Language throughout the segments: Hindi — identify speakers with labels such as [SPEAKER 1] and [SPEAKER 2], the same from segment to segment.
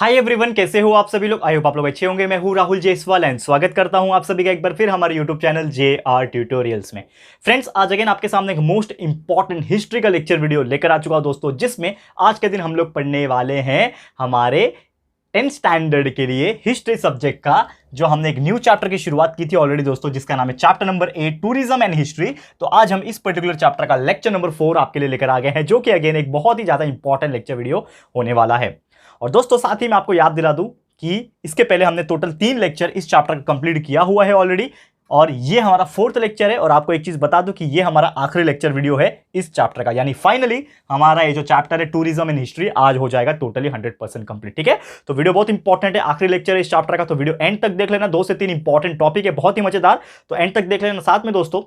[SPEAKER 1] हाय एवरीवन, कैसे हो आप सभी लोग। आई होप आप लोग अच्छे होंगे। मैं हूं राहुल जायसवाल एंड स्वागत करता हूं आप सभी का एक बार फिर हमारे यूट्यूब चैनल JR ट्यूटोरियल्स में। फ्रेंड्स, आज अगेन आपके सामने एक मोस्ट इंपॉर्टेंट हिस्ट्री का लेक्चर वीडियो लेकर आ चुका हूं दोस्तों, जिसमें आज के दिन हम लोग पढ़ने वाले हैं हमारे 10th स्टैंडर्ड के लिए हिस्ट्री सब्जेक्ट का, जो हमने एक न्यू चैप्टर की शुरुआत की थी ऑलरेडी दोस्तों, जिसका नाम है chapter number 8 tourism and history. तो आज हम इस पर्टिकुलर चैप्टर का लेक्चर नंबर 4 आपके लिए लेकर आ गए हैं, जो कि अगेन एक बहुत ही ज्यादा इंपॉर्टेंट लेक्चर वीडियो होने वाला है। और दोस्तों साथ ही मैं आपको याद दिला दूं कि इसके पहले हमने टोटल 3 लेक्चर इस चैप्टर का कंप्लीट किया हुआ है ऑलरेडी, और ये हमारा 4th लेक्चर है। और आपको एक चीज बता दूं कि ये हमारा आखिरी लेक्चर वीडियो है इस चैप्टर का, यानी फाइनली हमारा ये जो चैप्टर है टूरिज्म इन हिस्ट्री आज हो जाएगा टोटली 100% कंप्लीट। ठीक है, तो वीडियो बहुत इंपॉर्टेंट है, आखिरी लेक्चर है इस चैप्टर का, तो वीडियो एंड तक देख लेना। 2 से 3 इंपॉर्टेंट टॉपिक है, बहुत ही मजेदार, तो एंड तक देख लेना। साथ में दोस्तों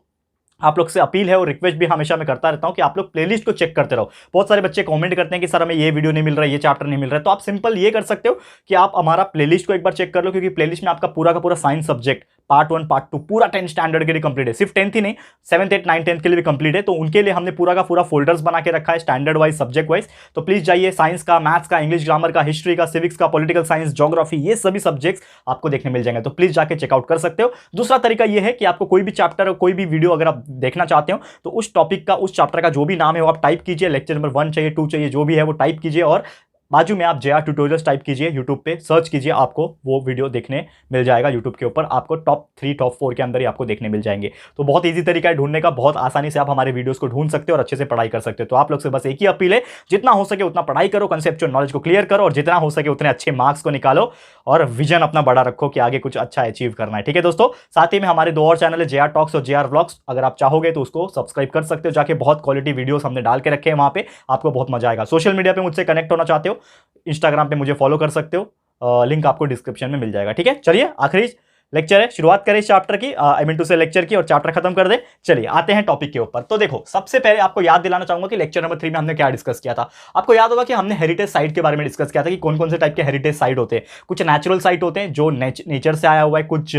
[SPEAKER 1] आप लोग से अपील है और रिक्वेस्ट भी हमेशा मैं करता रहता हूं कि आप लोग प्लेलिस्ट को चेक करते रहो। बहुत सारे बच्चे कमेंट करते हैं कि सर हमें ये वीडियो नहीं मिल रहा है, ये चैप्टर नहीं मिल रहा है, तो आप सिंपल ये कर सकते हो कि आप हमारा प्लेलिस्ट को एक बार चेक कर लो, क्योंकि प्लेलिस्ट में आपका पूरा का पूरा साइंस सब्जेक्ट पार्ट 1 पार्ट 2 पूरा 10th स्टैंडर्ड के लिए कंप्लीट है। सिर्फ 10th ही नहीं, 7th 8th 9th 10th के लिए भी कंप्लीट है। तो उनके लिए हमने पूरा का पूरा फोल्डर्स बना के रखा है स्टैंडर्ड वाइज, सब्जेक्ट वाइज। तो प्लीज जाइए, साइंस का, मैथ्स का, इंग्लिश ग्रामर का, हिस्ट्री का, सिविक्स का, पॉलिटिकल साइंस, ज्योग्राफी, ये सभी सब्जेक्ट्स आपको देखने मिल जाएंगे, तो प्लीज जाके चेकआउट कर सकते हो। दूसरा तरीका यह है कि आपको कोई भी चैप्टर कोई भी वीडियो अगर आप देखना चाहते हो, तो उस टॉपिक का, उस चैप्टर का जो भी नाम है वो आप टाइप कीजिए, लेक्चर नंबर 1 चाहिए, 2 चाहिए, जो भी है वो टाइप कीजिए, और बाजू में आप JR ट्यूटोरियल्स टाइप कीजिए, यूट्यूब पे सर्च कीजिए, आपको वो वीडियो देखने मिल जाएगा यूट्यूब के ऊपर। आपको टॉप 3 टॉप 4 के अंदर ही आपको देखने मिल जाएंगे। तो बहुत ईजी तरीका है ढूंढने का, बहुत आसानी से आप हमारे वीडियोस को ढूंढ सकते हो और अच्छे से पढ़ाई कर सकते हो। तो आप लोग से बस एक ही अपील है, जितना हो सके उतना पढ़ाई करो, कंसेप्चुअल नॉलेज को क्लियर करो, और जितना हो सके उतने अच्छे मार्क्स को निकालो, और विजन अपना बड़ा रखो कि आगे कुछ अच्छा अचीव करना है। ठीक है दोस्तों, साथ ही में हमारे 2 और चैनल है, JR टॉक्स और JR व्लॉग्स। अगर आप चाहोगे तो उसको सब्सक्राइब कर सकते हो जाके, बहुत क्वालिटी वीडियोस हमने डाल के रखे हैं वहां पे, आपको बहुत मजा आएगा। सोशल मीडिया पे मुझसे कनेक्ट होना चाहते हो, इंस्टाग्राम पे मुझे फॉलो कर सकते हो, लिंक आपको डिस्क्रिप्शन में मिल जाएगा। ठीक है, चलिए आखिरी लेक्चर है, शुरुआत करें इस चैप्टर की, आई मीन टू से लेक्चर की, और चैप्टर खत्म कर दे। चलिए आते हैं टॉपिक के ऊपर। तो देखो, सबसे पहले आपको याद दिलाना चाहूंगा कि लेक्चर नंबर 3 में हमने क्या डिस्कस किया था। आपको याद होगा कि हमने हेरिटेज साइट के बारे में डिस्कस किया था कि कौन कौन से टाइप के हेरिटेज साइट होते हैं। कुछ नेचुरल साइट होते हैं जो नेचर से आया हुआ है, कुछ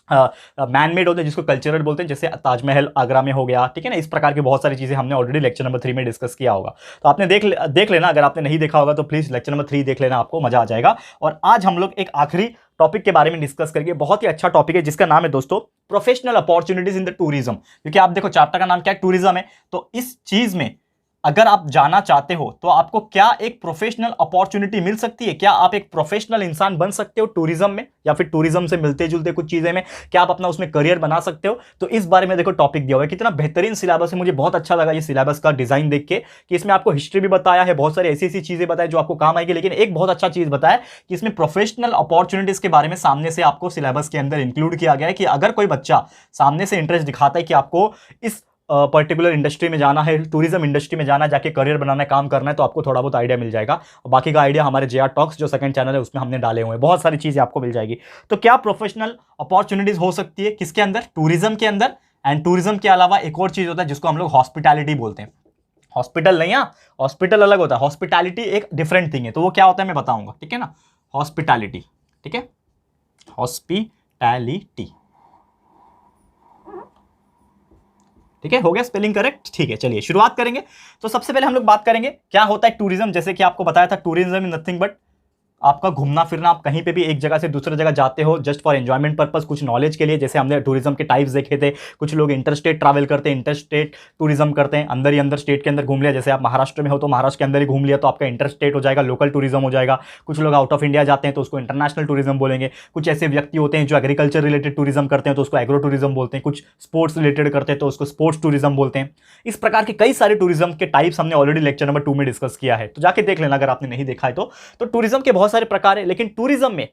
[SPEAKER 1] मैन मेड होते हैं जिसको कल्चरल बोलते हैं, जैसे ताजमहल आगरा में हो गया। ठीक है ना, इस प्रकार की बहुत सारी चीजें हमने ऑलरेडी लेक्चर नंबर 3 में डिस्कस किया होगा, तो आपने देख लेना। अगर आपने नहीं देखा होगा तो प्लीज लेक्चर नंबर 3 देख लेना, आपको मजा आ जाएगा। और आज हम लोग एक आखिरी टॉपिक के बारे में डिस्कस करेंगे, बहुत ही अच्छा टॉपिक है, जिसका नाम है दोस्तों professional opportunities in the tourism. क्योंकि आप देखो चैप्टर का नाम क्या है, टूरिज्म है, तो इस चीज में अगर आप जाना चाहते हो तो आपको क्या एक प्रोफेशनल अपॉर्चुनिटी मिल सकती है, क्या आप एक प्रोफेशनल इंसान बन सकते हो टूरिज्म में, या फिर टूरिज्म से मिलते जुलते कुछ चीजें में क्या आप अपना उसमें करियर बना सकते हो। तो इस बारे में देखो टॉपिक दिया हुआ है, कितना बेहतरीन सिलेबस है। मुझे बहुत अच्छा लगा ये सिलेबस का डिजाइन देख के, कि इसमें आपको हिस्ट्री भी बताया है, बहुत सारी ऐसी ऐसी चीजें बताई जो आपको काम आएगी, लेकिन एक बहुत अच्छा चीज बताया कि इसमें प्रोफेशनल अपॉर्चुनिटीज के बारे में सामने से आपको सिलेबस के अंदर इंक्लूड किया गया है, कि अगर कोई बच्चा सामने से इंटरेस्ट दिखाता है कि आपको इस पर्टिकुलर इंडस्ट्री में जाना है, टूरिज्म इंडस्ट्री में जाना है, जाके करियर बनाना है, काम करना है, तो आपको थोड़ा बहुत आइडिया मिल जाएगा। और बाकी का आइडिया हमारे JR टॉक्स जो सेकंड चैनल है उसमें हमने डाले हुए हैं, बहुत सारी चीजें आपको मिल जाएगी। तो क्या प्रोफेशनल अपॉर्चुनिटीज हो सकती है किसके अंदर, टूरिज्म के अंदर। एंड टूरिज्म के अलावा एक और चीज होता है जिसको हम लोग हॉस्पिटैलिटी बोलते हैं। हॉस्पिटल नहीं, हॉस्पिटल अलग होता है, हॉस्पिटैलिटी एक डिफरेंट थिंग है। तो वो क्या होता है मैं बताऊंगा, ठीक है ना। हॉस्पिटैलिटी, ठीक है, हॉस्पिटैलिटी, ठीक है, हो गया स्पेलिंग करेक्ट। ठीक है, चलिए शुरुआत करेंगे। तो सबसे पहले हम लोग बात करेंगे क्या होता है टूरिज्म। जैसे कि आपको बताया था, टूरिज्म इज नथिंग बट आपका घूमना फिरना। आप कहीं पे भी एक जगह से दूसरी जगह जाते हो जस्ट फॉर एंजॉयमेंट पर्पस, कुछ नॉलेज के लिए। जैसे हमने टूरिज्म के टाइप्स देखे थे, कुछ लोग इंटरस्टेट ट्रैवल करते हैं, इंटरस्टेट टूरिज्म करते हैं, अंदर ही अंदर स्टेट के अंदर घूम लिया। जैसे आप महाराष्ट्र में हो तो महाराष्ट्र के अंदर ही घूम लिया, तो आपका इंटरस्टेट हो जाएगा, लोकल टूरिज्म हो जाएगा। कुछ लोग आउट ऑफ इंडिया जाते हैं तो उसको इंटरनेशनल टूरिज्म बोलेंगे। कुछ ऐसे व्यक्ति होते हैं जो एग्रीकल्चर रिलेटेड टूरिज्म करते हैं तो उसको एग्रो टूरिज्म बोलते हैं। कुछ स्पोर्ट्स रिलेटेड करते हैं तो उसको स्पोर्ट्स टूरिज्म बोलते हैं। इस प्रकार के कई सारे टूरिज्म के टाइप्स हमने ऑलरेडी लेक्चर नंबर 2 में डिस्कस किया है, तो जाके देख लेना अगर आपने नहीं देखा है तो टूरिज्म के बहुत सारे प्रकार है। लेकिन टूरिज्म में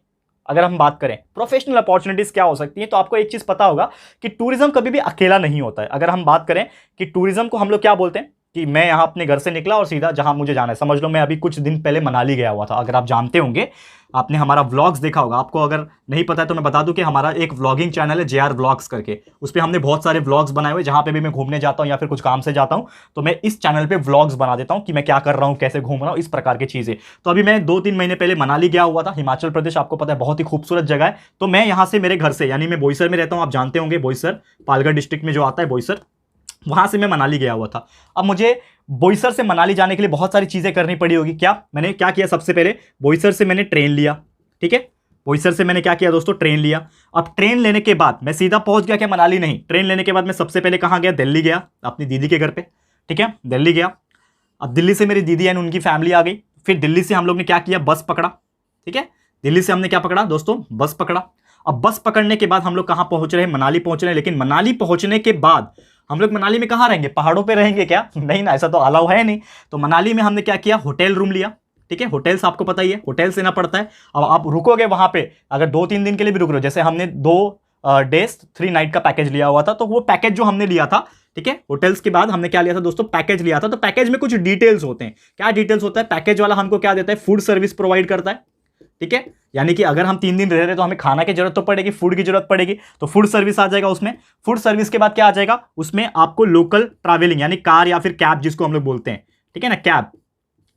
[SPEAKER 1] अगर हम बात करें प्रोफेशनल अपॉर्चुनिटीज क्या हो सकती है, तो आपको एक चीज पता होगा कि टूरिज्म कभी भी अकेला नहीं होता है। अगर हम बात करें कि टूरिज्म को हम लोग क्या बोलते हैं, कि मैं यहां अपने घर से निकला और सीधा जहां मुझे जाना है, समझ लो मैं अभी कुछ दिन पहले मनाली गया हुआ था। अगर आप जानते होंगे, आपने हमारा व्लॉग्स देखा होगा, आपको अगर नहीं पता है तो मैं बता दूं कि हमारा एक व्लॉगिंग चैनल है JR व्लॉग्स करके, उस पर हमने बहुत सारे व्लॉग्स बनाए हुए, जहां पे भी मैं घूमने जाता हूं या फिर कुछ काम से जाता हूं तो मैं इस चैनल पे व्लॉग्स बना देता हूं कि मैं क्या कर रहा हूं, कैसे घूम रहा हूं, इस प्रकार की चीजें। तो अभी मैं 2-3 महीने पहले मनाली गया हुआ था, हिमाचल प्रदेश, आपको पता है बहुत ही खूबसूरत जगह है। तो मैं यहां से, मेरे घर से, यानी मैं बोईसर में रहता हूं, आप जानते होंगे बोईसर पालगढ़ डिस्ट्रिक्ट में जो आता है बोईसर, वहां से मैं मनाली गया हुआ था। अब मुझे बोईसर से मनाली जाने के लिए बहुत सारी चीजें करनी पड़ी होगी। क्या मैंने क्या किया, सबसे पहले बोईसर से मैंने ट्रेन लिया, ठीक है, बोईसर से मैंने क्या किया दोस्तों, ट्रेन लिया। अब ट्रेन लेने के बाद मैं सीधा पहुंच गया क्या मनाली, नहीं, ट्रेन लेने के बाद मैं सबसे पहले कहां गया, दिल्ली गया अपनी दीदी के घर पे, ठीक है, दिल्ली गया। अब दिल्ली से मेरी दीदी एंड उनकी फैमिली आ गई। फिर दिल्ली से हम लोग ने क्या किया, बस पकड़ा, ठीक है, दिल्ली से हमने क्या पकड़ा दोस्तों, बस पकड़ा। अब बस पकड़ने के बाद हम लोग कहां पहुंच रहे हैं, मनाली पहुंच रहे हैं। लेकिन मनाली पहुंचने के बाद हम लोग मनाली में कहां रहेंगे, पहाड़ों पे रहेंगे क्या, नहीं ना, ऐसा तो अलाउ है नहीं। तो मनाली में हमने क्या किया, होटल रूम लिया, ठीक है, होटल्स आपको पता ही है, होटल्स लेना पड़ता है। अब आप रुकोगे वहां पे, अगर 2-3 दिन के लिए भी रुक रहे हो, जैसे हमने 2 डेज 3 नाइट का पैकेज लिया हुआ था, तो वो पैकेज जो हमने लिया था, ठीक है, होटल्स के बाद हमने क्या लिया था दोस्तों, पैकेज लिया था। तो पैकेज में कुछ डिटेल्स होते हैं। क्या डिटेल्स होता है, पैकेज वाला हमको क्या देता है, फूड सर्विस प्रोवाइड करता है, ठीक है, यानी कि अगर हम 3 दिन रह रहे हैं तो हमें खाना की जरूरत तो पड़ेगी, फूड की जरूरत पड़ेगी, तो फूड सर्विस आ जाएगा उसमें। फूड सर्विस के बाद क्या आ जाएगा, उसमें आपको लोकल ट्रैवलिंग यानी कार या फिर कैब जिसको हम लोग बोलते हैं, ठीक है ना, कैब,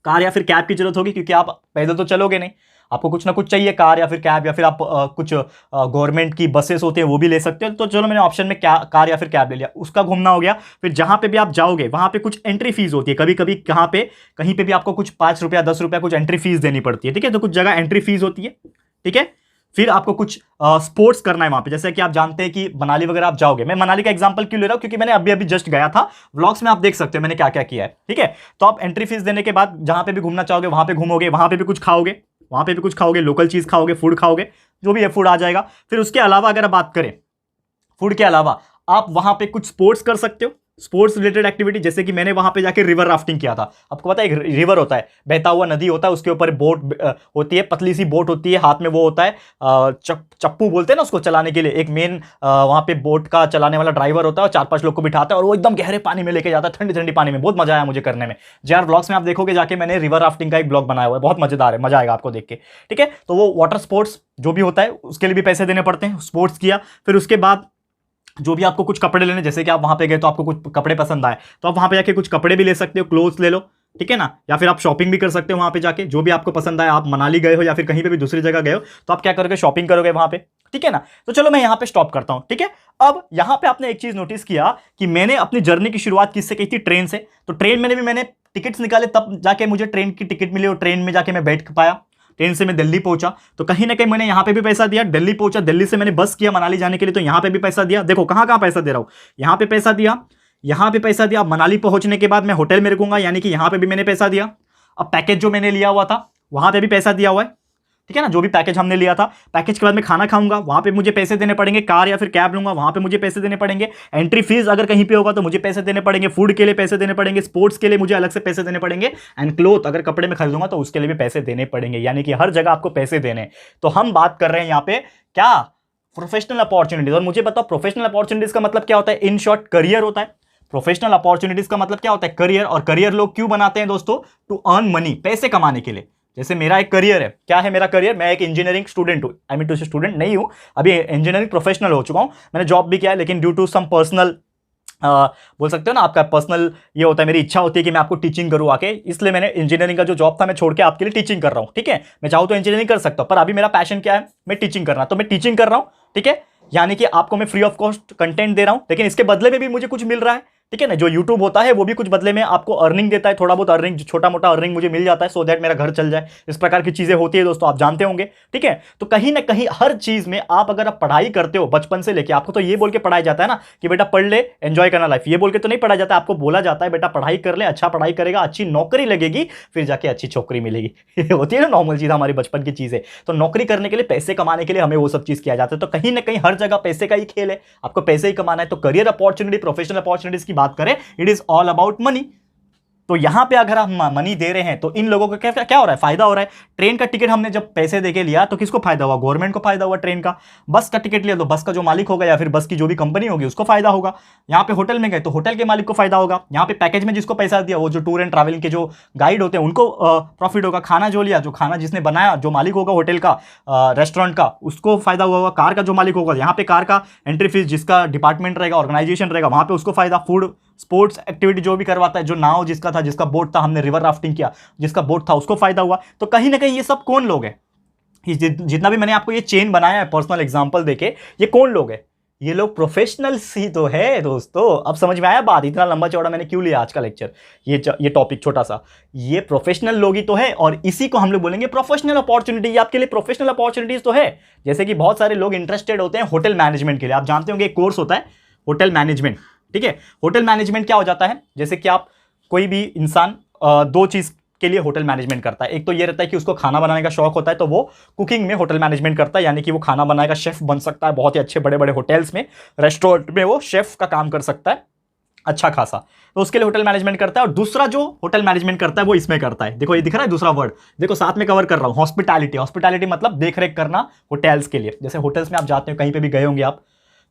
[SPEAKER 1] कार या फिर कैब की जरूरत होगी, क्योंकि आप पैदल तो चलोगे नहीं, आपको कुछ ना कुछ चाहिए, कार या फिर कैब, या फिर आप कुछ गवर्नमेंट की बसेस होती हैं वो भी ले सकते हो। तो चलो मैंने ऑप्शन में क्या कार या फिर कैब ले लिया, उसका घूमना हो गया। फिर जहां पे भी आप जाओगे वहां पे कुछ एंट्री फीस होती है, कभी कभी कहां पे कहीं पे भी आपको कुछ 5 रुपया 10 रुपया कुछ एंट्री फीस देनी पड़ती है, ठीक है, तो कुछ जगह एंट्री फीस होती है, ठीक है। फिर आपको कुछ स्पोर्ट्स करना है वहां पे, जैसे कि आप जानते हैं कि मनाली वगैरह आप जाओगे, मैं मनाली का एग्जांपल क्यों ले रहा हूं, क्योंकि मैंने अभी अभी जस्ट गया था, व्लॉग्स में आप देख सकते हो मैंने क्या क्या किया है, ठीक है। तो आप एंट्री फीस देने के बाद जहां पे भी घूमना चाहोगे वहां पे घूमोगे, वहां पे भी कुछ खाओगे, वहां पे भी कुछ खाओगे, लोकल चीज खाओगे, फूड खाओगे, जो भी है फूड आ जाएगा। फिर उसके अलावा अगर आप बात करें फूड के अलावा, आप वहां पे कुछ स्पोर्ट्स कर सकते हो, स्पोर्ट्स रिलेटेड एक्टिविटी, जैसे कि मैंने वहां पे जाके रिवर राफ्टिंग किया था। आपको पता है एक रिवर होता है, बहता हुआ नदी होता है, उसके ऊपर बोट होती है, पतली सी बोट होती है, हाथ में वो होता है चप्पू बोलते हैं ना उसको चलाने के लिए, एक मेन वहां पे बोट का चलाने वाला ड्राइवर होता है और 4-5 लोग को बिठाता है और वो एकदम गहरे पानी में लेके जाता है, ठंडी ठंडी पानी में। बहुत मजा आया मुझे करने में। JR व्लॉग्स में आप देखोगे जाके, मैंने रिवर राफ्टिंग का एक ब्लॉग बनाया हुआ है, बहुत मजेदार है, मजा आएगा आपको देख के, ठीक है। तो वो वाटर स्पोर्ट्स जो भी होता है उसके लिए भी पैसे देने पड़ते हैं, स्पोर्ट्स किया। फिर उसके बाद जो भी आपको कुछ कपड़े लेने, जैसे कि आप वहां पे गए तो आपको कुछ कपड़े पसंद आए, तो आप वहां पे जाके कुछ कपड़े भी ले सकते हो, क्लोथ्स ले लो, ठीक है ना, या फिर आप शॉपिंग भी कर सकते हो वहां पे जाके, जो भी आपको पसंद आए। आप मनाली गए हो या फिर कहीं पे भी दूसरी जगह गए हो तो आप क्या करोगे, शॉपिंग करोगे वहां पे, ठीक है ना। तो चलो मैं यहां पे स्टॉप करता हूं, ठीक है। अब यहां पे आपने एक चीज नोटिस किया कि मैंने अपनी जर्नी की शुरुआत किससे की थी, ट्रेन से। तो ट्रेन में भी मैंने टिकट्स निकाले, तब जाके मुझे ट्रेन की टिकट मिली और ट्रेन में जाके मैं बैठ पाया। ट्रेन से मैं दिल्ली पहुंचा, तो कहीं ना कहीं मैंने यहां पे भी पैसा दिया, दिल्ली पहुंचा, दिल्ली से मैंने बस किया मनाली जाने के लिए, तो यहां पे भी पैसा दिया। देखो कहां कहां पैसा दे रहा हूं, यहां पे पैसा दिया, यहां पे पैसा दिया। मनाली पहुंचने के बाद मैं होटल में रुकूंगा, यानी कि यहां पे भी मैंने पैसा दिया। अब पैकेज जो मैंने लिया हुआ था वहां पे भी पैसा दिया हुआ है, ठीक है ना, जो भी पैकेज हमने लिया था। पैकेज के बाद मैं खाना खाऊंगा, वहां पे मुझे पैसे देने पड़ेंगे, कार या फिर कैब लूंगा, वहां पे मुझे पैसे देने पड़ेंगे। एंट्री फीस अगर कहीं पे होगा तो मुझे पैसे देने पड़ेंगे, फूड के लिए पैसे देने पड़ेंगे, स्पोर्ट्स के लिए मुझे अलग से पैसे देने पड़ेंगे, एंड क्लोथ अगर कपड़े में खरीदूंगा तो उसके लिए भी पैसे देने पड़ेंगे, यानी कि हर जगह आपको पैसे देने। तो हम बात कर रहे हैं यहाँ पे क्या, प्रोफेशनल अपॉर्चुनिटीज। और मुझे बताओ प्रोफेशनल अपॉर्चुनिटीज का मतलब क्या होता है, इन शॉर्ट करियर होता है। प्रोफेशनल अपॉर्चुनिटीज का मतलब क्या होता है, करियर। और करियर लोग क्यों बनाते हैं दोस्तों, टू अर्न मनी, पैसे कमाने के लिए। जैसे मेरा एक करियर है, क्या है मेरा करियर, मैं एक इंजीनियरिंग स्टूडेंट हूं, आई मीन टू से स्टूडेंट नहीं हूं, अभी इंजीनियरिंग प्रोफेशनल हो चुका हूं, मैंने जॉब भी किया है, लेकिन ड्यू टू सम पर्सनल बोल सकते हो ना, आपका पर्सनल ये होता है, मेरी इच्छा होती है कि मैं आपको टीचिंग करूं आके, इसलिए मैंने इंजीनियरिंग का जो जॉब था मैं छोड़ के आपके लिए टीचिंग कर रहा हूं, ठीक है। मैं चाहूं तो इंजीनियरिंग कर सकता हूं, पर अभी मेरा पैशन क्या है, मैं टीचिंग करना, तो मैं टीचिंग कर रहा हूं, ठीक है। यानी कि आपको मैं फ्री ऑफ कॉस्ट कंटेंट दे रहा हूं, लेकिन इसके बदले में भी मुझे कुछ मिल रहा है, ठीक है ना। जो यूट्यूब होता है वो भी कुछ बदले में आपको अर्निंग देता है, थोड़ा बहुत अर्निंग, छोटा मोटा अर्निंग मुझे मिल जाता है, सो दैट मेरा घर चल जाए। इस प्रकार की चीजें होती है दोस्तों, आप जानते होंगे, ठीक है। तो कहीं ना कहीं हर चीज में आप अगर आप पढ़ाई करते हो बचपन से लेके, आपको तो ये बोल के पढ़ाया जाता है ना कि बेटा पढ़ ले, एंजॉय करना लाइफ, ये बोल के तो नहीं पढ़ाया जाता, आपको बोला जाता है बेटा पढ़ाई कर ले, अच्छा पढ़ाई करेगा, अच्छी नौकरी लगेगी, फिर जाके अच्छी छोकरी मिलेगी। होती है ना नॉर्मल चीज, हमारी बचपन की चीजें। तो नौकरी करने के लिए, पैसे कमाने के लिए हमें वो सब चीज किया जाता है। तो कहीं ना कहीं हर जगह पैसे का ही खेल है, आपको पैसे ही कमाना है। तो करियर अपॉर्चुनिटी, प्रोफेशनल अपॉर्चुनिटीज की बात करें, it is all about money. तो यहां पे अगर हम मनी दे रहे हैं तो इन लोगों को क्या क्या हो रहा है, फायदा हो रहा है। ट्रेन का टिकट हमने जब पैसे देके लिया तो किसको फायदा हुआ, गवर्नमेंट को फायदा हुआ ट्रेन का। बस का टिकट लिया तो बस का जो मालिक होगा या फिर बस की जो भी कंपनी होगी उसको फायदा होगा। यहाँ पे होटल में गए तो होटल के मालिक को फायदा होगा। यहाँ पे पैकेज में जिसको पैसा दिया, वो जो टूर एंड ट्रैवलिंग के जो गाइड होते हैं उनको प्रॉफिट होगा। खाना जो लिया, जो खाना जिसने बनाया, जो मालिक होगा होटल का, रेस्टोरेंट का, उसको फायदा हुआ होगा। कार का जो मालिक होगा, यहाँ पे कार का एंट्री फीस जिसका डिपार्टमेंट रहेगा, ऑर्गेनाइजेशन रहेगा, वहां पे उसको फायदा। फूड स्पोर्ट्स एक्टिविटी जो भी करवाता है, जो नाव जिसका था, जिसका बोट था, हमने रिवर राफ्टिंग किया, जिसका बोट था उसको फायदा हुआ। तो कहीं ना कहीं ये सब कौन लोग हैं, जितना भी मैंने आपको ये चेन बनाया है पर्सनल एग्जांपल देके, ये कौन लोग हैं, ये लोग प्रोफेशनल्स ही तो है दोस्तों। अब समझ में आया बात, इतना लंबा चौड़ा मैंने क्यों लिया आज का लेक्चर, ये टॉपिक छोटा सा। ये प्रोफेशनल लोग ही तो है, और इसी को हम लोग बोलेंगे प्रोफेशनल अपॉर्चुनिटी। ये आपके लिए प्रोफेशनल अपॉर्चुनिटीज तो है। जैसे कि बहुत सारे लोग इंटरेस्टेड होते हैं होटल मैनेजमेंट के लिए। आप जानते होंगे एक कोर्स होता है होटल मैनेजमेंट, ठीक है। होटल मैनेजमेंट क्या हो जाता है, जैसे कि आप कोई भी इंसान दो चीज के लिए होटल मैनेजमेंट करता है। एक तो ये रहता है कि उसको खाना बनाने का शौक होता है, तो वो कुकिंग में होटल मैनेजमेंट करता है, यानी कि वो खाना बनाएगा, शेफ बन सकता है बहुत ही अच्छे बड़े बड़े होटल्स में, रेस्टोरेंट में वो शेफ का काम कर सकता है अच्छा खासा, तो उसके लिए होटल मैनेजमेंट करता है। और दूसरा जो होटल मैनेजमेंट करता है वो इसमें करता है, देखो ये दिख रहा है दूसरा वर्ड, देखो साथ में कवर कर रहा हूं, हॉस्पिटैलिटी। हॉस्पिटैलिटी मतलब देख रेख करना होटल्स के लिए। जैसे होटल्स में आप जाते हो, कहीं पे भी गए होंगे आप,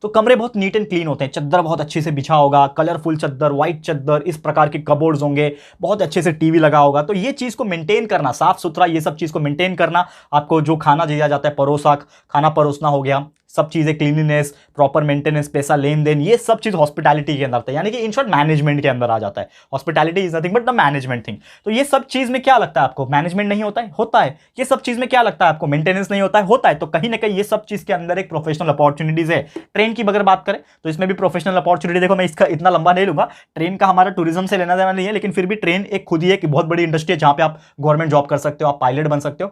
[SPEAKER 1] तो कमरे बहुत नीट एंड क्लीन होते हैं, चद्दर बहुत अच्छे से बिछा होगा, कलरफुल चद्दर, व्हाइट चद्दर, इस प्रकार के कबोर्ड्स होंगे, बहुत अच्छे से टीवी लगा होगा। तो ये चीज को मेंटेन करना, साफ सुथरा, ये सब चीज को मेंटेन करना, आपको जो खाना दिया जाता है परोसा, खाना परोसना हो गया, सब चीजें, क्लीनिनेस, प्रॉपर मेंटेनेंस, पैसा लेन देन, ये सब चीज हॉस्पिटैलिटी के अंदर आता है, यानी कि इन शॉर्ट मैनेजमेंट के अंदर आ जाता है। Hospitality is nothing but the management thing. तो ये सब चीज में क्या लगता है आपको, मैनेजमेंट नहीं होता है? होता है। ये सब चीज में क्या लगता है आपको, मेंटेनेंस नहीं होता है? होता है। तो कहीं ना कहीं ये सब चीज के अंदर एक प्रोफेशनल अपॉर्चुनिटीज है। ट्रेन की अगर बात करें तो इसमें भी प्रोफेशनल अपॉर्चुनिटी, देखो मैं इसका इतना लंबा नहीं लूंगा, ट्रेन का हमारा टूरिज्म से लेना देना नहीं है, लेकिन फिर भी ट्रेन एक खुद ही एक बहुत बड़ी इंडस्ट्री है, जहां पे आप गवर्नमेंट जॉब कर सकते हो, आप पायलट बन सकते हो।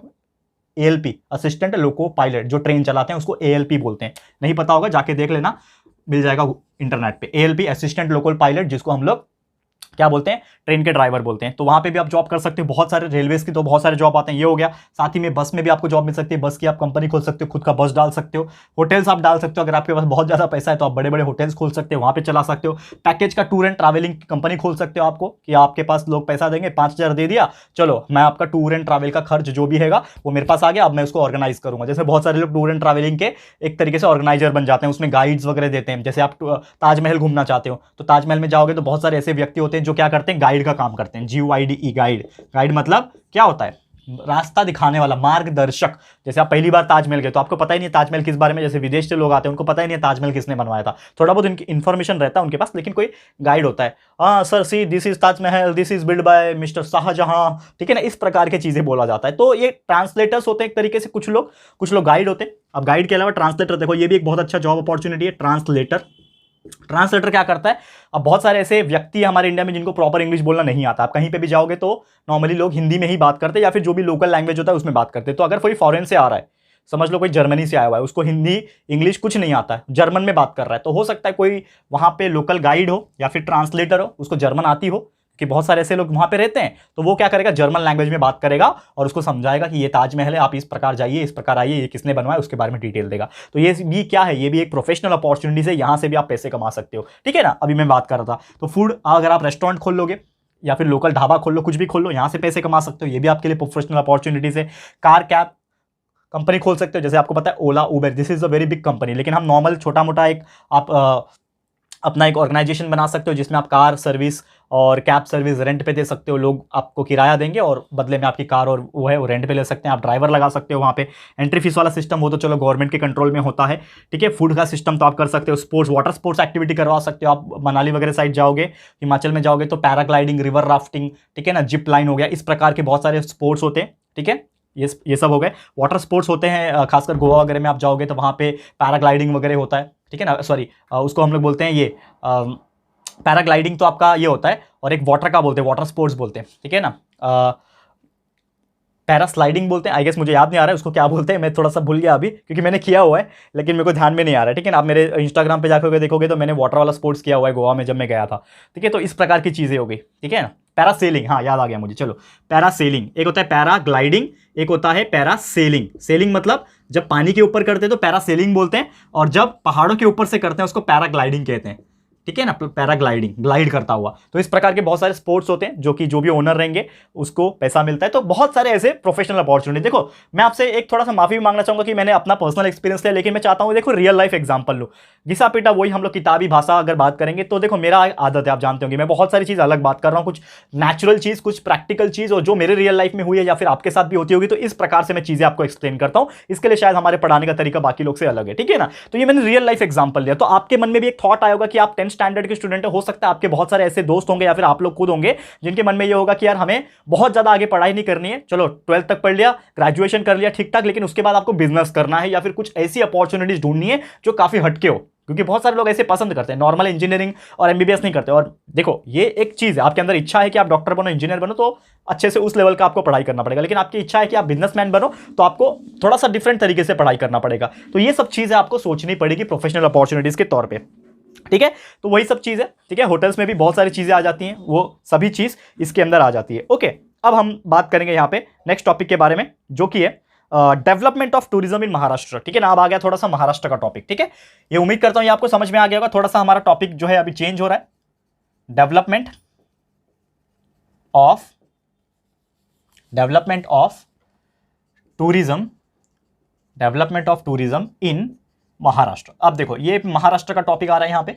[SPEAKER 1] एएलपी, असिस्टेंट लोको पायलट, जो ट्रेन चलाते हैं उसको एएलपी बोलते हैं। नहीं पता होगा जाके देख लेना, मिल जाएगा इंटरनेट पे। एएलपी, असिस्टेंट लोकल पायलट, जिसको हम लोग क्या बोलते हैं, ट्रेन के ड्राइवर बोलते हैं। तो वहां पे भी आप जॉब कर सकते हो। बहुत सारे रेलवेज की तो बहुत सारे जॉब आते हैं, ये हो गया। साथ ही में बस में भी आपको जॉब मिल सकती है, बस की आप कंपनी खोल सकते हो, खुद का बस डाल सकते हो। होटल्स आप डाल सकते हो, अगर आपके पास बहुत ज्यादा पैसा है तो आप बड़े बड़े होटल्स खोल सकते हो, वहां पे चला सकते हो। पैकेज का टूर एंड ट्रैवलिंग की कंपनी खोल सकते हो आपको, कि आपके पास लोग पैसा देंगे, 5,000 दे दिया, चलो मैं आपका टूर एंड ट्रैवल का खर्च जो भी हैगा वो मेरे पास आ गया, अब मैं उसको ऑर्गेनाइज करूंगा। जैसे बहुत सारे लोग टूर एंड ट्रैवलिंग के एक तरीके से ऑर्गेनाइजर बन जाते हैं, उसमें गाइड्स वगैरह देते हैं। जैसे आप ताजमहल घूमना चाहते हो, तो ताजमहल में जाओगे तो बहुत सारे ऐसे व्यक्ति होते हैं जो क्या करते हैं, गाइड का काम करते हैं। GUIDE, guide. गाइड मतलब क्या होता है, रास्ता दिखाने वाला, मार्गदर्शक। जैसे आप पहली बार ताजमहल गए तो आपको पता ही नहीं है ताजमहल किस बारे में, जैसे विदेश से लोग आते हैं उनको पता ही नहीं है ताजमहल किसने बनवाया था, थोड़ा बहुत इनकी इंफॉर्मेशन रहता है उनके पास, लेकिन कोई गाइड होता है, हाँ sir see this is Taj Mahal, this is build by mister Shahjahan, ठीक है ना, इस प्रकार की चीजें बोला जाता है। तो ये ट्रांसलेटर्स होते हैं एक तरीके से, कुछ लोग गाइड होते हैं। अब गाइड के अलावा ट्रांसलेटर, देखो ये भी एक बहुत अच्छा जॉब अपॉर्चुनिटी है, ट्रांसलेटर। ट्रांसलेटर क्या करता है, अब बहुत सारे ऐसे व्यक्ति हैं हमारे इंडिया में जिनको प्रॉपर इंग्लिश बोलना नहीं आता। आप कहीं पे भी जाओगे तो नॉर्मली लोग हिंदी में ही बात करते हैं, या फिर जो भी लोकल लैंग्वेज होता है उसमें बात करते हैं। तो अगर कोई फॉरेन से आ रहा है, समझ लो कोई जर्मनी से आया हुआ है, उसको हिंदी इंग्लिश कुछ नहीं आता है, जर्मन में बात कर रहा है, तो हो सकता है कोई वहां पे लोकल गाइड हो या फिर ट्रांसलेटर हो, उसको जर्मन आती हो, कि बहुत सारे ऐसे लोग वहां पे रहते हैं, तो वो क्या करेगा, जर्मन लैंग्वेज में बात करेगा और उसको समझाएगा कि ये ताजमहल है, आप इस प्रकार जाइए, इस प्रकार आइए, ये किसने बनवाया उसके बारे में डिटेल देगा। तो ये भी क्या है, ये भी एक प्रोफेशनल अपॉर्चुनिटी है, यहां से भी आप पैसे कमा सकते हो, ठीक है ना। अभी मैं बात कर रहा था, तो फूड, अगर आप रेस्टोरेंट खोल लोगे या फिर लोकल ढाबा खोल लो, कुछ भी खोल लो, यहां से पैसे कमा सकते हो, ये भी आपके लिए प्रोफेशनल अपॉर्चुनिटीज है। कार कैब कंपनी खोल सकते हो, जैसे आपको पता है Ola, Uber, this is a very big company, लेकिन हम नॉर्मल छोटा मोटा एक आप अपना एक ऑर्गेनाइजेशन बना सकते हो, जिसमें आप कार सर्विस और कैब सर्विस रेंट पे दे सकते हो। लोग आपको किराया देंगे और बदले में आपकी कार और वो है वो रेंट पे ले सकते हैं। आप ड्राइवर लगा सकते हो वहाँ पे। एंट्री फीस वाला सिस्टम हो तो चलो गवर्नमेंट के कंट्रोल में होता है, ठीक है। फूड का सिस्टम तो आप कर सकते हो। स्पोर्ट्स, वाटर स्पोर्ट्स एक्टिविटी करवा सकते हो। आप मनाली वगैरह साइड जाओगे, हिमाचल में जाओगे तो पैराग्लाइडिंग, रिवर राफ्टिंग, ठीक है ना, जिप लाइन हो गया, इस प्रकार के बहुत सारे स्पोर्ट्स होते हैं, ठीक है। ये सब हो गए। वाटर स्पोर्ट्स होते हैं, खासकर गोवा वगैरह में आप जाओगे तो वहाँ पे पैराग्लाइडिंग वगैरह होता है, ठीक है ना, सॉरी उसको हम लोग बोलते हैं ये पैराग्लाइडिंग तो आपका ये होता है, और एक वाटर का बोलते हैं, वाटर स्पोर्ट्स बोलते हैं, ठीक है ना। पैरास्लाइडिंग बोलते हैं, आई गेस, मुझे याद नहीं आ रहा है उसको क्या बोलते हैं, मैं थोड़ा सा भूल गया अभी, क्योंकि मैंने किया हुआ है लेकिन मेरे को ध्यान में नहीं आ रहा है, ठीक है ना। आप मेरे इंस्टाग्राम पे जाकर देखोगे तो मैंने वाटर वाला स्पोर्ट्स किया हुआ है गोवा में जब मैं गया था, ठीक है। तो इस प्रकार की चीज़ें हो गई, ठीक है ना। पैरासेलिंग, हाँ याद आ गया मुझे, चलो पैरासेलिंग, एक होता है पैराग्लाइडिंग, एक होता है पैरासेलिंग। सेलिंग मतलब जब पानी के ऊपर करते हैं तो पैरासेलिंग बोलते हैं, और जब पहाड़ों के ऊपर से करते हैं उसको पैराग्लाइडिंग कहते हैं, ठीक है ना। पैराग्लाइडिंग, ग्लाइड करता हुआ। तो इस प्रकार के बहुत सारे स्पोर्ट्स होते हैं जो कि जो भी ओनर रहेंगे उसको पैसा मिलता है। तो बहुत सारे ऐसे प्रोफेशनल अपॉर्चुनिटी। देखो मैं आपसे एक थोड़ा सा माफी भी मांगना चाहूंगा कि मैंने अपना पर्सनल एक्सपीरियंस लिया, लेकिन मैं चाहता हूं देखो रियल लाइफ एग्जांपल लो। घिसा पीटा वही हम लोग किताबी भाषा अगर बात करेंगे तो देखो मेरा आदत है, आप जानते होंगे, मैं बहुत सारी चीज अलग बात कर रहा हूं, कुछ नेचुरल चीज, कुछ प्रैक्टिकल चीज, और जो मेरे रियल लाइफ में हुई है या फिर आपके साथ भी होती होगी, तो इस प्रकार से मैं चीजें आपको एक्सप्लेन करता हूं। इसके लिए शायद हमारे पढ़ाने का तरीका बाकी लोग से अलग है, ठीक है ना। तो ये मैंने रियल लाइफ एग्जांपल लिया। तो आपके मन में भी एक थॉट आएगा कि आप 10th स्टैंडर्ड के स्टूडेंट हो सकता है आपके बहुत सारे ऐसे दोस्त होंगे या फिर आप लोग खुद होंगे जिनके मन में ये होगा कि यार हमें बहुत ज्यादा आगे पढ़ाई नहीं करनी है, चलो 12th तक पढ़ लिया, ग्रेजुएशन कर लिया ठीक ठाक, लेकिन उसके बाद आपको बिजनेस करना है या फिर कुछ ऐसी अपॉर्चुनिटीज ढूंढनी है जो काफी हटके हो, क्योंकि बहुत सारे लोग ऐसे पसंद करते हैं, नॉर्मल इंजीनियरिंग और एमबीबीएस नहीं करते। और देखो ये एक चीज़ है, आपके अंदर इच्छा है कि आप डॉक्टर बनो, इंजीनियर बनो, तो अच्छे से उस लेवल का आपको पढ़ाई करना पड़ेगा। लेकिन आपकी इच्छा है कि आप बिजनेसमैन बनो, तो आपको थोड़ा सा डिफरेंट तरीके से पढ़ाई करना पड़ेगा। तो ये सब चीज़ें आपको सोचनी पड़ेगी प्रोफेशनल अपॉर्चुनिटीज़ के तौर पर, ठीक है। तो वही सब चीज़ है, ठीक है। होटल्स में भी बहुत सारी चीज़ें आ जाती हैं, वो सभी चीज़ इसके अंदर आ जाती है। ओके, अब हम बात करेंगे यहाँ पे नेक्स्ट टॉपिक के बारे में, जो कि है development of tourism in Maharashtra, ठीक है ना। अब आ गया थोड़ा सा महाराष्ट्र का टॉपिक, ठीक है। ये उम्मीद करता हूं ये आपको समझ में आ गया होगा। थोड़ा सा हमारा टॉपिक जो है अभी चेंज हो रहा है, development of tourism in Maharashtra. अब देखो ये महाराष्ट्र का टॉपिक आ रहा है यहाँ पे,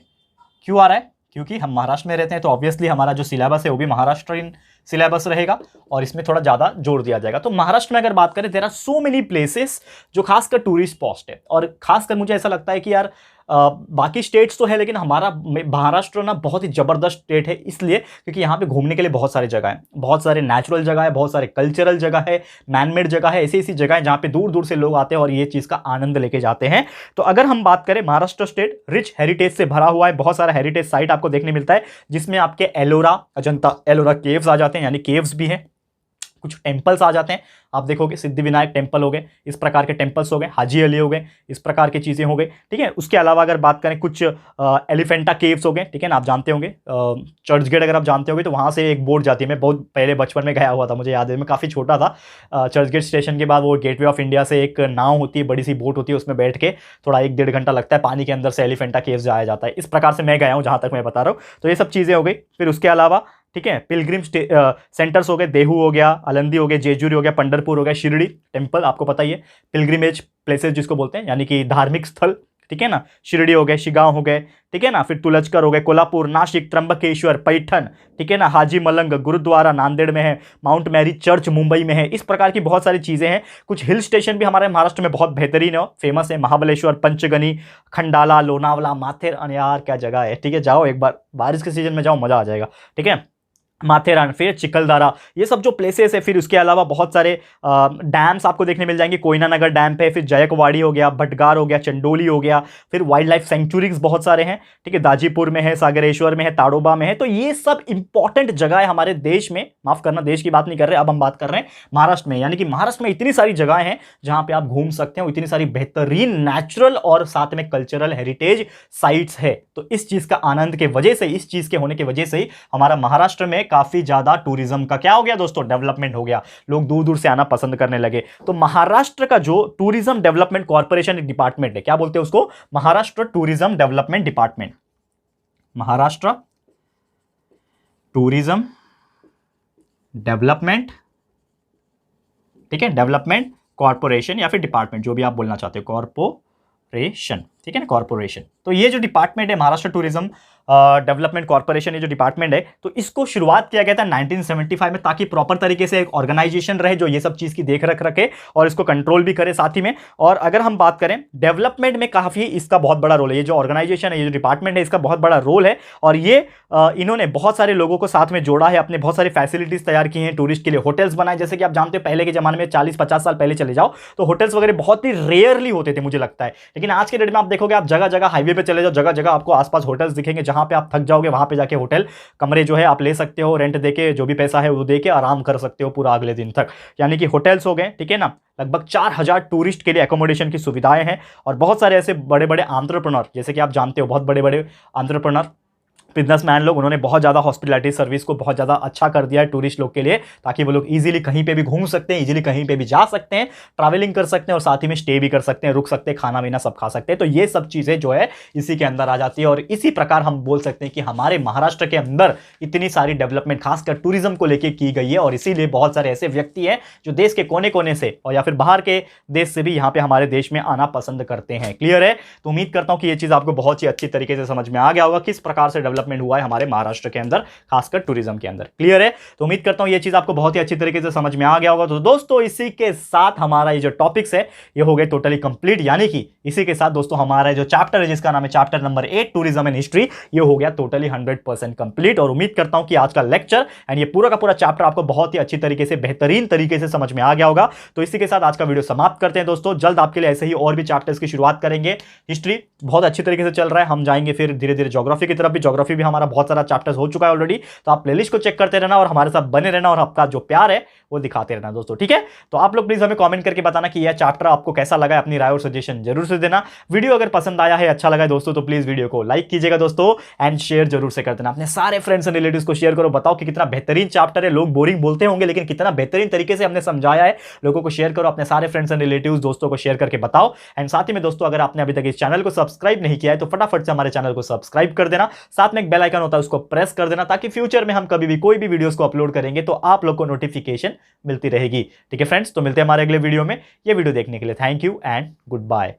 [SPEAKER 1] क्यों आ रहा है? क्योंकि हम महाराष्ट्र में रहते हैं, तो ऑब्वियसली हमारा जो सिलेबस है वो भी महाराष्ट्रियन सिलेबस रहेगा और इसमें थोड़ा ज़्यादा जोर दिया जाएगा। तो महाराष्ट्र में अगर बात करें, there are so many places जो खासकर टूरिस्ट स्पॉट है। और खासकर मुझे ऐसा लगता है कि यार बाकी स्टेट्स तो है, लेकिन हमारा महाराष्ट्र ना बहुत ही ज़बरदस्त स्टेट है, इसलिए क्योंकि यहाँ पे घूमने के लिए बहुत सारी जगह है, बहुत सारे नेचुरल जगह है, बहुत सारे कल्चरल जगह है, मैनमेड जगह है, ऐसी ऐसी जगह है जहाँ पे दूर दूर से लोग आते हैं और ये चीज़ का आनंद लेके जाते हैं। तो अगर हम बात करें, महाराष्ट्र स्टेट रिच हेरिटेज से भरा हुआ है, बहुत सारा हेरिटेज साइट आपको देखने मिलता है, जिसमें आपके एलोरा, अजंता एलोरा केव्स आ जाते हैं, यानी केव्स भी हैं, कुछ टेम्पल्स आ जाते हैं। आप देखोगे सिद्धिविनायक टेम्पल हो गए, इस प्रकार के टेम्पल्स हो गए, हाजी अली हो गए, इस प्रकार की चीज़ें हो गई, ठीक है। उसके अलावा अगर बात करें, कुछ एलिफेंटा केव्स हो गए, ठीक है ना, आप जानते होंगे। चर्च गेट अगर आप जानते होंगे तो वहाँ से एक बोट जाती है, मैं बहुत पहले बचपन में गया हुआ था, मुझे याद है, मैं काफ़ी छोटा था। चर्च गेट स्टेशन के बाद वो गेटवे ऑफ इंडिया से एक नाव होती है, बड़ी सी बोट होती है, उसमें बैठ के थोड़ा 1-1.5 घंटा लगता है, पानी के अंदर से एलिफेंटा केव्स जाया जाता है। इस प्रकार से मैं गया हूँ, जहाँ तक मैं बता रहा हूँ। तो ये सब चीज़ें हो गई। फिर उसके अलावा, ठीक है, पिलग्रिम सेंटर्स हो गए, देहू हो गया, अलंदी हो गया, जेजुरी हो गया, पंढरपुर हो गया, शिरडी टेम्पल आपको पता ही है, पिलग्रिमेज प्लेसेस जिसको बोलते हैं, यानी कि धार्मिक स्थल, ठीक है ना। शिरडी हो गए, शिगांव हो गए, ठीक है ना। फिर तुलजकर हो गए, कोल्हापुर, नासिक, त्र्यंबकेश्वर, पैठण, ठीक है ना, हाजी मलंग गुरुद्वारा नांदेड़ में है, माउंट मैरी चर्च मुंबई में है। इस प्रकार की बहुत सारी चीज़ें हैं। कुछ हिल स्टेशन भी हमारे महाराष्ट्र में बहुत बेहतरीन है, फेमस है, महाबलेश्वर, पंचगनी, खंडाला, लोनावला, माथेरान, यार क्या जगह है, ठीक है। जाओ एक बार, बारिश के सीजन में जाओ, मज़ा आ जाएगा, ठीक है। माथेरान, फिर चिखलदारा, ये सब जो प्लेसेस है। फिर उसके अलावा बहुत सारे डैम्स आपको देखने मिल जाएंगे, कोयना नगर डैम पे, फिर जयकवाड़ी हो गया, भटगार हो गया, चंडोली हो गया, फिर वाइल्ड लाइफ सेंचुरीज बहुत सारे हैं, ठीक है, दाजीपुर में है, सागरेश्वर में है, ताड़ोबा में है। तो ये सब इंपॉर्टेंट जगह है हमारे देश में, माफ करना देश की बात नहीं कर रहे, अब हम बात कर रहे हैं महाराष्ट्र में। यानी कि महाराष्ट्र में इतनी सारी जगह हैं जहां पे आप घूम सकते हैं, इतनी सारी बेहतरीन नेचुरल और साथ में कल्चरल हेरिटेज साइट्स है। तो इस चीज का आनंद के वजह से, इस चीज के होने की वजह से ही हमारा महाराष्ट्र में काफी ज्यादा टूरिज्म का क्या हो गया दोस्तों, डेवलपमेंट हो गया, लोग दूर दूर से आना पसंद करने लगे। तो महाराष्ट्र का जो टूरिज्म डेवलपमेंट कॉर्पोरेशन डिपार्टमेंट है, क्या बोलते हैं उसको, Maharashtra tourism development department, Maharashtra tourism development, ठीक है, डेवलपमेंट कॉर्पोरेशन या फिर डिपार्टमेंट, जो भी आप बोलना चाहते हो, कॉर्पोरेशन, ठीक है ना, कॉर्पोरेशन। तो ये जो डिपार्टमेंट है, महाराष्ट्र टूरिज्म डेवलपमेंट कॉर्पोरेशन, ये जो डिपार्टमेंट है, तो इसको शुरुआत किया गया था 1975 में, ताकि प्रॉपर तरीके से एक ऑर्गेनाइजेशन रहे जो ये सब चीज़ की देख रख रखे और इसको कंट्रोल भी करे साथ ही में। और अगर हम बात करें डेवलपमेंट में, काफ़ी इसका बहुत बड़ा रोल है, ये जो ऑर्गेनाइजेशन है, ये जो डिपार्टमेंट है, इसका बहुत बड़ा रोल है। और ये इन्होंने बहुत सारे लोगों को साथ में जोड़ा है, अपने बहुत सारी फैसिलिटीज़ तैयार की हैं, टूरिस्ट के लिए होटल्स बनाए। जैसे कि आप जानते हो, पहले के ज़माने में 40-50 साल पहले चले जाओ तो होटल्स वगैरह बहुत ही रेयरली होते थे, मुझे लगता है। लेकिन आज के डेट में आप देखोगे, आप जगह जगह हाईवे पे चले जाओ, जगह जगह आपको आसपास होटल्स दिखेंगे, जहां पे आप थक जाओगे वहां पे जाके होटल कमरे जो है आप ले सकते हो, रेंट देके, जो भी पैसा है वो देके आराम कर सकते हो पूरा अगले दिन तक। यानी कि होटल्स हो गए, ठीक है ना। लगभग 4000 टूरिस्ट के लिए एकोमोडेशन की सुविधाएं हैं। और बहुत सारे ऐसे बड़े बड़े एंटरप्रेन्योर, जैसे कि आप जानते हो, बहुत बड़े बड़े एंटरप्रेन्योर, बिजनेसमैन लोग, उन्होंने बहुत ज़्यादा हॉस्पिटलिटी सर्विस को बहुत ज़्यादा अच्छा कर दिया है टूरिस्ट लोग के लिए, ताकि वो लोग इजीली कहीं पे भी घूम सकते हैं, इजीली कहीं पे भी जा सकते हैं, ट्रैवलिंग कर सकते हैं और साथ ही में स्टे भी कर सकते हैं, रुक सकते हैं, खाना पीना सब खा सकते हैं। तो ये सब चीज़ें जो है इसी के अंदर आ जाती है। और इसी प्रकार हम बोल सकते हैं कि हमारे महाराष्ट्र के अंदर इतनी सारी डेवलपमेंट खासकर टूरिज्म को लेकर की गई है। और इसीलिए बहुत सारे ऐसे व्यक्ति हैं जो देश के कोने कोने से और या फिर बाहर के देश से भी यहाँ पे हमारे देश में आना पसंद करते हैं। क्लियर है? तो उम्मीद करता हूँ कि ये चीज़ आपको बहुत ही अच्छी तरीके से समझ में आ गया होगा, किस प्रकार से डेवलपमेंट डेवलपमेंट हुआ है हमारे महाराष्ट्र के अंदर, खासकर टूरिज्म के अंदर। क्लियर है? तो उम्मीद करता हूं ये चीज आपको बहुत ही अच्छी तरीके से समझ में आ गया होगा। तो दोस्तों इसी के साथ हमारा ये जो टॉपिक्स है ये हो गए टोटली कंप्लीट, यानी कि इसी के साथ दोस्तों हमारा जो चैप्टर है जिसका नाम है chapter number 8 tourism and history, ये हो गया टोटली 100% कंप्लीट। और उम्मीद करता हूं कि आज का लेक्चर एंड ये पूरा का पूरा चैप्टर आपको बहुत ही अच्छी तरीके से, बेहतरीन तरीके से समझ में आ गया होगा। तो इसी के साथ आज का वीडियो समाप्त करते हैं दोस्तों। जल्द आपके लिए ऐसे ही और भी चैप्टर्स की शुरुआत करेंगे। हिस्ट्री बहुत अच्छी तरीके से चल रहा है, हम जाएंगे फिर धीरे धीरे ज्योग्राफी की तरफ भी। ज्योग्राफी भी हमारा बहुत सारा चैप्टर्स हो चुका है ऑलरेडी, तो आप प्लेलिस्ट को चेक करते रहना और हमारे साथ बने रहना और आपका जो प्यार है वो दिखाते रहना दोस्तों, ठीक है? तो आप लोग प्लीज हमें कमेंट करके बताना कि यह चैप्टर आपको कैसा लगा है, अपनी राय और सजेशन जरूर से देना। वीडियो अगर पसंद आया है, अच्छा लगा है दोस्तों, तो प्लीज वीडियो को लाइक कीजिएगा दोस्तों एंड शेयर जरूर से कर देना। अपने सारे फ्रेंड्स एंड रिलेटिव्स को शेयर करो, बताओ कि कितना बेहतरीन चैप्टर है। लोग बोरिंग बोलते होंगे लेकिन कितना बेहतरीन तरीके से हमने समझाया है। लोगों को शेयर करो, अपने सारे फ्रेंड्स एंड रिलेटिव्स दोस्तों को शेयर करके बताओ। एंड साथ ही में दोस्तों अगर आपने अभी तक इस चैनल को सब्सक्राइब नहीं किया है तो फटाफट से हमारे चैनल को सब्सक्राइब कर देना। साथ में एक बेल आइकन होता है उसको प्रेस कर देना, ताकि फ्यूचर में हम कभी भी कोई भी वीडियोस को अपलोड करेंगे तो आप लोग को नोटिफिकेशन मिलती रहेगी। ठीक है फ्रेंड्स, तो मिलते हैं हमारे अगले वीडियो में। ये वीडियो देखने के लिए thank you and good bye.